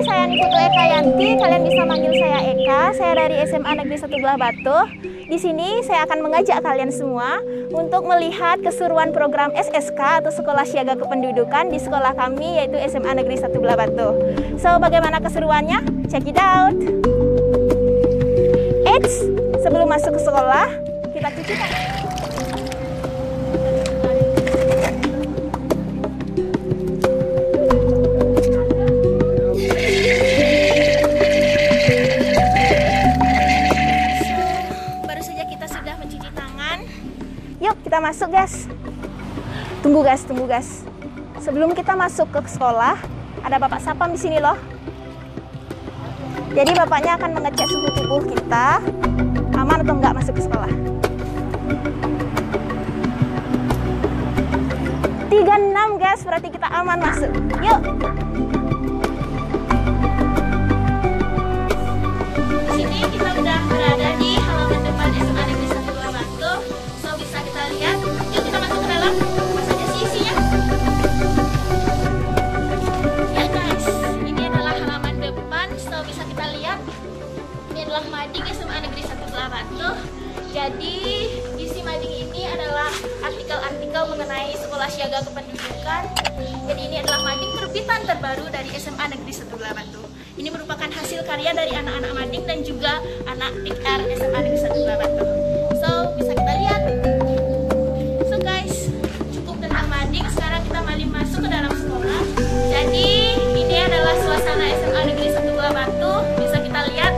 Saya Niputu Eka Yanti, kalian bisa manggil saya Eka. Saya dari SMA Negeri 1 Belah Batu. Di sini saya akan mengajak kalian semua untuk melihat keseruan program SSK atau Sekolah Siaga Kependudukan di sekolah kami, yaitu SMA Negeri 1 Belah Batu. So, bagaimana keseruannya? Check it out. Eits, sebelum masuk ke sekolah, kita cuci tangan. Kita masuk, guys. Tunggu, guys. Sebelum kita masuk ke sekolah, ada Bapak Sapam di sini loh. Jadi bapaknya akan mengecek suhu tubuh kita, aman atau enggak masuk ke sekolah. 36, guys, berarti kita aman masuk. Yuk. Di sini kita udah berada di halaman depan SMA Negeri 1 Belah Batu. Bisa kita lihat, yuk kita masuk ke dalam. Apa saja sih isinya? Ya guys, ini adalah halaman depan. So bisa kita lihat, ini adalah mading SMA Negeri 1 Belah Batu. Jadi isi mading ini adalah artikel-artikel mengenai Sekolah Siaga Kependudukan. Jadi ini adalah mading terbitan terbaru dari SMA Negeri 1 Belah Batu. Ini merupakan hasil karya dari anak-anak mading dan juga anak IKR SMA Negeri 1 Belah Batu. So bisa kita lihat. Sekarang kita kembali masuk ke dalam sekolah. Jadi ini adalah suasana SMA Negeri 1 Belah Batu. Bisa kita lihat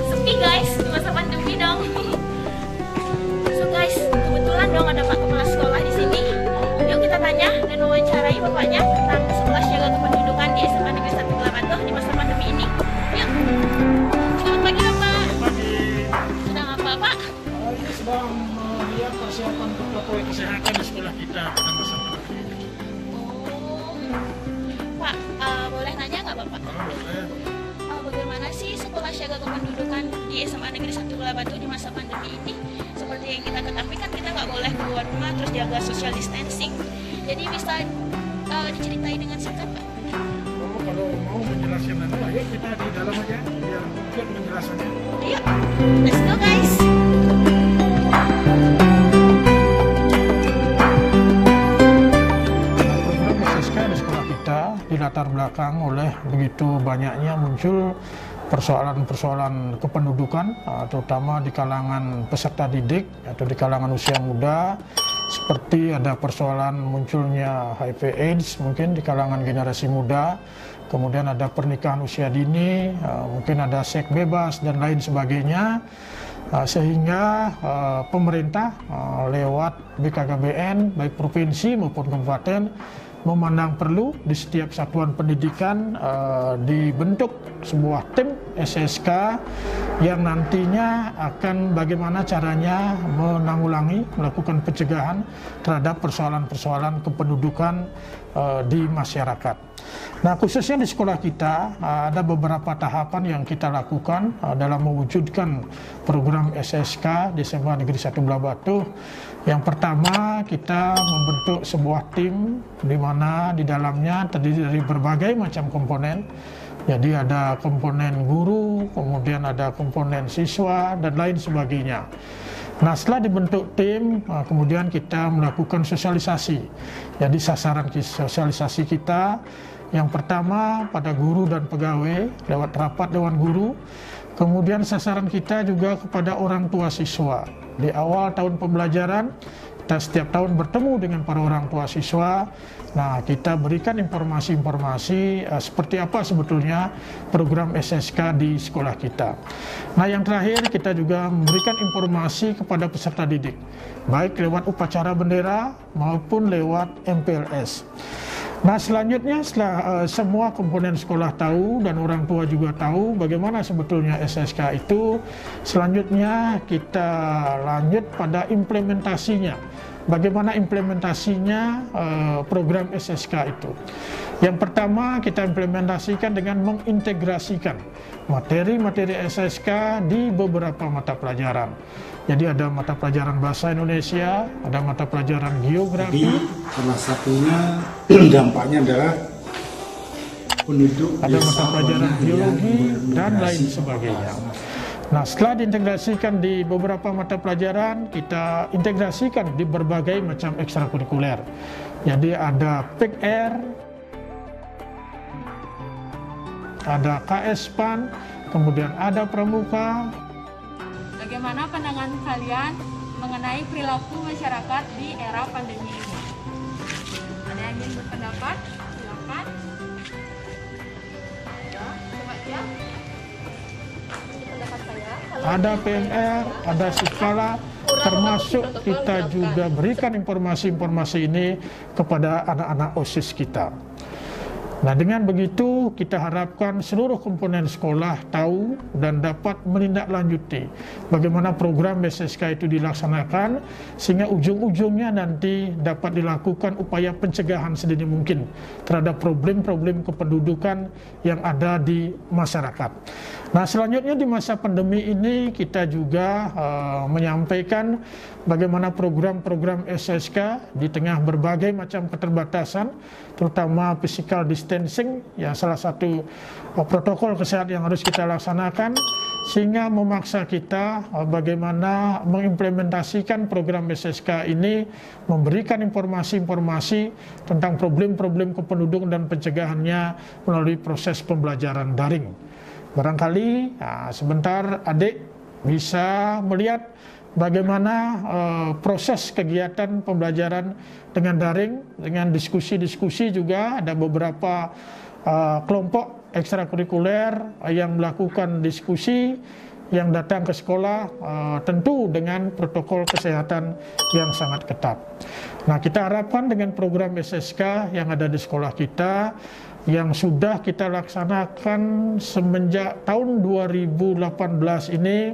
sepi, guys, di masa pandemi dong. So guys, kebetulan dong ada Pak Kepala Sekolah di sini. Yuk kita tanya dan wawancarai bapaknya tentang Sekolah Siaga Kependudukan di SMA Negeri 1 Belah Batu di masa pandemi ini. Yuk. Selamat pagi, Bapak. Sedang apa, Pak? Ini sedang melihat persiapan protokol kesehatan di sekolah kita pada masa pandemi. Pak, boleh nanya nggak, Bapak? Boleh. Bagaimana sih Sekolah Siaga Kependudukan di SMA Negeri 1 Belah Batu di masa pandemi ini? Seperti yang kita ketahui kan kita nggak boleh keluar rumah, terus jaga social distancing. Jadi bisa diceritai dengan singkat, Pak? Kalau mau menjelaskan nanti, ayo kita di dalam aja biar ikut penjelasannya. Ayo, let's go, guys. Dilatar belakang oleh begitu banyaknya muncul persoalan-persoalan kependudukan, terutama di kalangan peserta didik atau di kalangan usia muda, seperti ada persoalan munculnya HIV/AIDS mungkin di kalangan generasi muda, kemudian ada pernikahan usia dini, mungkin ada seks bebas dan lain sebagainya, sehingga pemerintah lewat BKKBN baik provinsi maupun kabupaten memandang perlu di setiap satuan pendidikan dibentuk sebuah tim SSK yang nantinya akan bagaimana caranya menanggulangi, melakukan pencegahan terhadap persoalan-persoalan kependudukan di masyarakat. Nah, khususnya di sekolah kita ada beberapa tahapan yang kita lakukan dalam mewujudkan program SSK di SMA Negeri 1 Belah Batu. Yang pertama, kita membentuk sebuah tim di mana di dalamnya terdiri dari berbagai macam komponen. Jadi ada komponen guru, kemudian ada komponen siswa, dan lain sebagainya. Nah, setelah dibentuk tim, kemudian kita melakukan sosialisasi. Jadi sasaran sosialisasi kita yang pertama pada guru dan pegawai lewat rapat dewan guru. Kemudian sasaran kita juga kepada orang tua siswa. Di awal tahun pembelajaran, kita setiap tahun bertemu dengan para orang tua siswa. Nah, kita berikan informasi-informasi seperti apa sebetulnya program SSK di sekolah kita. Nah, yang terakhir kita juga memberikan informasi kepada peserta didik, baik lewat upacara bendera maupun lewat MPLS. Nah, selanjutnya setelah semua komponen sekolah tahu dan orang tua juga tahu bagaimana sebetulnya SSK itu, selanjutnya kita lanjut pada implementasinya. Bagaimana implementasinya program SSK itu. Yang pertama kita implementasikan dengan mengintegrasikan materi-materi SSK di beberapa mata pelajaran. Jadi ada mata pelajaran bahasa Indonesia, ada mata pelajaran geografi. Jadi salah satunya dampaknya adalah penduduk ada mata pelajaran biologi dan lain bermigrasi. sebagainya. Nah, setelah diintegrasikan di beberapa mata pelajaran, kita integrasikan di berbagai macam ekstrakurikuler. Jadi ada PKR, ada KS-PAN, kemudian ada Pramuka. Bagaimana pandangan kalian mengenai perilaku masyarakat di era pandemi ini? Ada yang ingin berpendapat? Silakan. Ya, coba ya. Pendapat saya, Ada PMR, ada skala, termasuk kita juga berikan informasi-informasi ini kepada anak-anak OSIS kita. Nah, dengan begitu kita harapkan seluruh komponen sekolah tahu dan dapat menindaklanjuti bagaimana program SSK itu dilaksanakan, sehingga ujung-ujungnya nanti dapat dilakukan upaya pencegahan sedini mungkin terhadap problem-problem kependudukan yang ada di masyarakat. Nah, selanjutnya di masa pandemi ini kita juga menyampaikan bagaimana program-program SSK di tengah berbagai macam keterbatasan, terutama physical distancing, ya salah satu protokol kesehatan yang harus kita laksanakan, sehingga memaksa kita bagaimana mengimplementasikan program SSK ini, memberikan informasi-informasi tentang problem-problem kependudukan dan pencegahannya melalui proses pembelajaran daring. Barangkali sebentar adik bisa melihat bagaimana proses kegiatan pembelajaran dengan daring, dengan diskusi-diskusi juga. Ada beberapa kelompok ekstrakurikuler yang melakukan diskusi, yang datang ke sekolah tentu dengan protokol kesehatan yang sangat ketat. Nah, kita harapkan dengan program SSK yang ada di sekolah kita, yang sudah kita laksanakan semenjak tahun 2018 ini,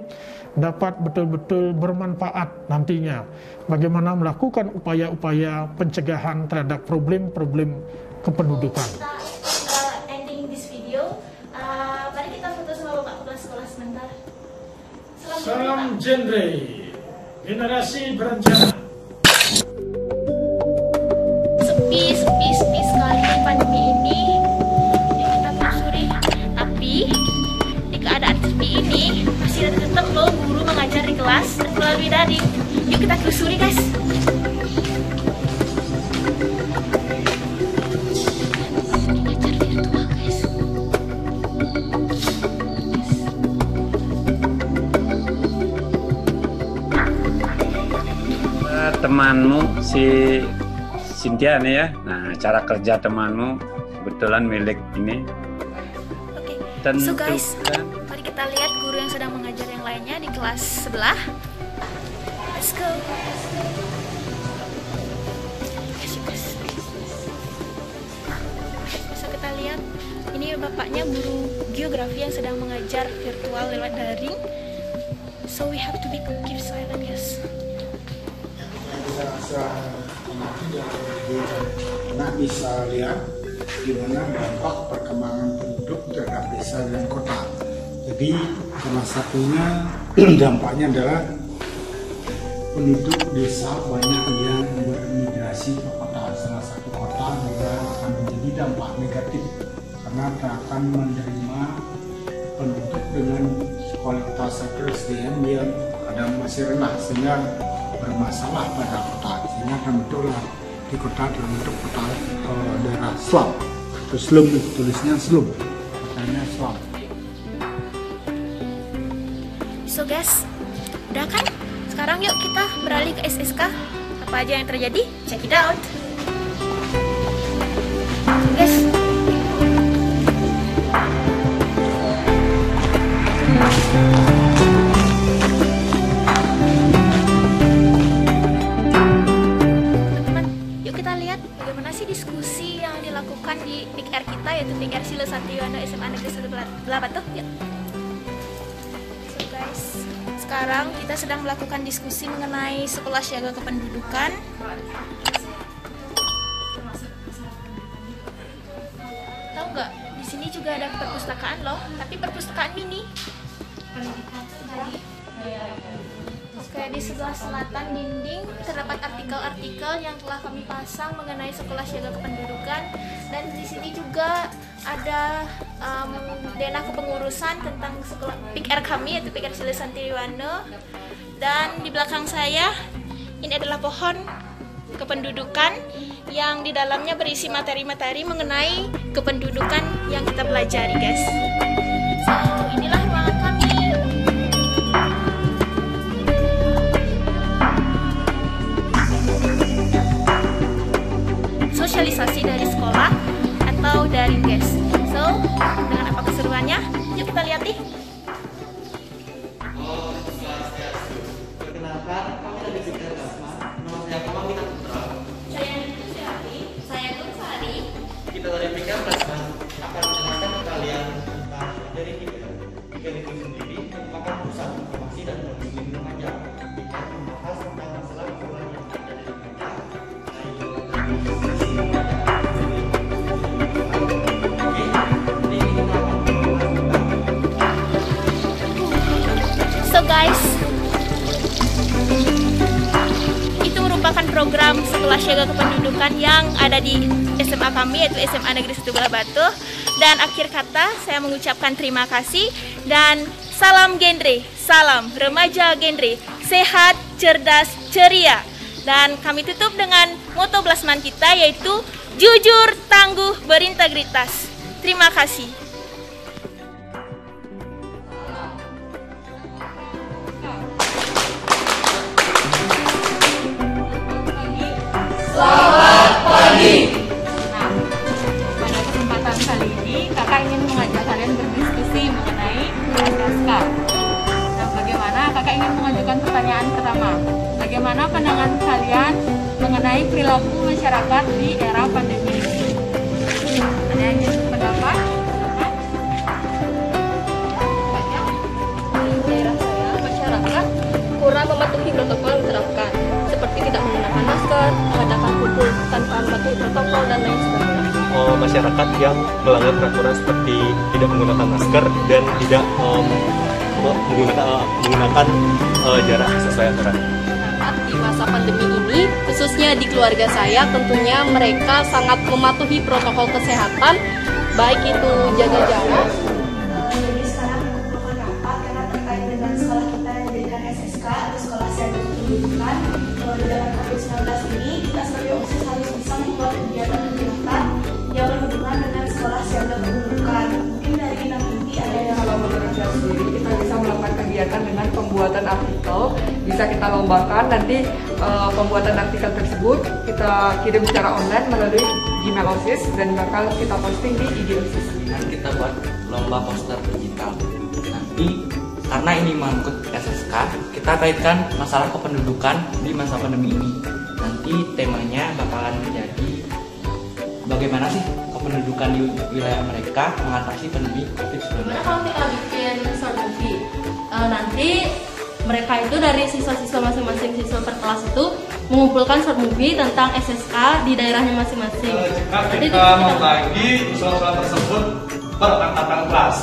dapat betul-betul bermanfaat nantinya. Bagaimana melakukan upaya-upaya pencegahan terhadap problem-problem kependudukan. kita ending this video. Mari kita foto sama Bapak Kepala Sekolah sebentar. Salam genre, generasi berencana. Sepi sekali pandemi ini. Yuk kita telusuri. Tapi di keadaan seperti ini masih tetap loh guru mengajar di kelas melalui daring. Yuk kita telusuri guys. Mengajar virtual guys. Temanmu si Cynthia nih ya. Nah, cara kerja temanmu kebetulan milik ini. Oke, so guys, mari kita lihat guru yang sedang mengajar yang lainnya di kelas sebelah. Let's go. Bisa kita lihat, ini bapaknya guru geografi yang sedang mengajar virtual lewat daring. So we have to keep silent, guys. Nah, bisa lihat gimana dampak perkembangan penduduk terhadap desa dan kota. Jadi salah satunya dampaknya adalah penduduk desa banyak yang bermigrasi ke kota. Salah satu kota juga akan menjadi dampak negatif karena akan menerima penduduk dengan kualitas SDM yang kadang masih rendah, sehingga bermasalah pada kota, sehingga akan betullah di kota dalam bentuk kota daerah slum atau slum, tulisnya slum, katanya slum. So guys, udah kan? Sekarang yuk kita beralih ke SSK. Apa aja yang terjadi? Check it out. Guys. Teman-teman, yuk kita lihat bagaimana sih diskusi yang dilakukan Sile Santiwano SMA Negeri 1 Belabatuk. Ya. So guys, sekarang kita sedang melakukan diskusi mengenai sekolah siaga kependudukan. Tahu nggak? Di sini juga ada perpustakaan loh, tapi perpustakaan mini. Oke, di sebelah selatan dinding terdapat artikel-artikel yang telah kami pasang mengenai sekolah siaga kependudukan, dan di sini juga ada denah kepengurusan tentang sekolah PIKR kami, yaitu PIKR Sile Santiwano. Dan di belakang saya ini adalah pohon kependudukan yang di dalamnya berisi materi-materi mengenai kependudukan yang kita pelajari, guys. So, inilah ruangan kami. Sosialisasi dari sekolah atau daring, guys. So, dengan apa keseruannya? Yuk kita lihat nih. Perkenalkan, kami dari PIKR Kasma. Nama saya Kamamina Putra. Saya Nitu Syari. Saya Nur Sari. Kita dari PIKR Kasma akan menjelaskan ke kalian tentang materi PIKR. PIKR itu sendiri merupakan pusat informasi dan teknologi remaja. PIKR membahas tentang masalah keseluruhan yang ada di remaja. So guys, itu merupakan program sekolah siaga kependudukan yang ada di SMA kami, yaitu SMA Negeri 1 Belabatuk. Dan akhir kata saya mengucapkan terima kasih dan salam genre, salam remaja genre, sehat, cerdas, ceria. Dan kami tutup dengan moto Blasman kita, yaitu jujur, tangguh, berintegritas. Terima kasih. Selamat pagi. Nah, pada kesempatan kali ini kakak ingin mengajak kalian berdiskusi mengenai SSK. Nah, bagaimana kakak ingin mengajukan pertanyaan pertama? Bagaimana pandangan kalian mengenai perilaku masyarakat di era pandemi ini? Ada yang ingin berpendapat? Di daerah saya, masyarakat kurang mematuhi protokol yang diterapkan, seperti tidak menggunakan masker, mengadakan kumpul tanpa mematuhi protokol, dan lain sebagainya. Masyarakat yang melanggar peraturan seperti tidak menggunakan masker dan tidak menggunakan jarak sesuai aturan. Di masa pandemi ini, khususnya di keluarga saya, tentunya mereka sangat mematuhi protokol kesehatan, baik itu jaga jarak. Jadi sekarang mengumpulkan rapat karena terkait dengan sekolah kita yang dijadikan SSK atau sekolah siaga kependudukan. Dengan COVID-19 ini, kita sebagai OSIS harus bisa membuat kegiatan-kegiatan yang berhubungan dengan sekolah siaga kependudukan. Mungkin dari nanti ada yang kalau menurut saya sendiri, kita bisa melakukan kegiatan dengan pembuatan artikel, bisa kita lombakan. Nanti pembuatan artikel tersebut kita kirim secara online melalui Gmail OSIS dan bakal kita posting di IG OSIS. Nanti kita buat lomba poster digital. Nanti karena ini mengangkut SSK, kita kaitkan masalah kependudukan di masa pandemi ini. Nanti temanya bakalan menjadi bagaimana sih kependudukan di wilayah mereka mengatasi pandemi COVID-19. Kalau kita bikin short movie, nanti mereka itu dari siswa-siswa masing-masing siswa per kelas itu mengumpulkan short movie tentang SSK di daerahnya masing-masing. Jika kita membagi usul-usul tersebut per angkatan kelas.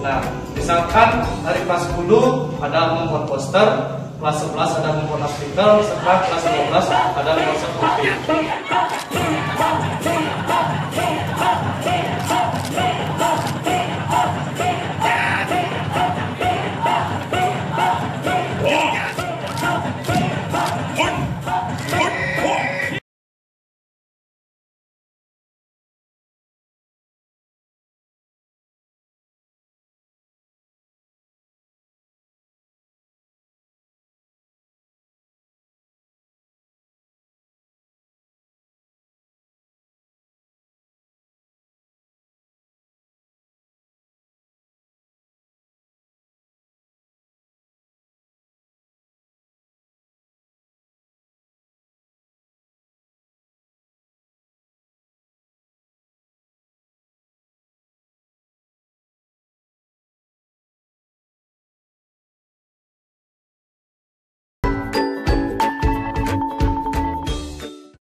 Nah, misalkan dari kelas 10 ada membuat poster, kelas 11 ada membuat artikel, setelah kelas 12 ada membuat short movie.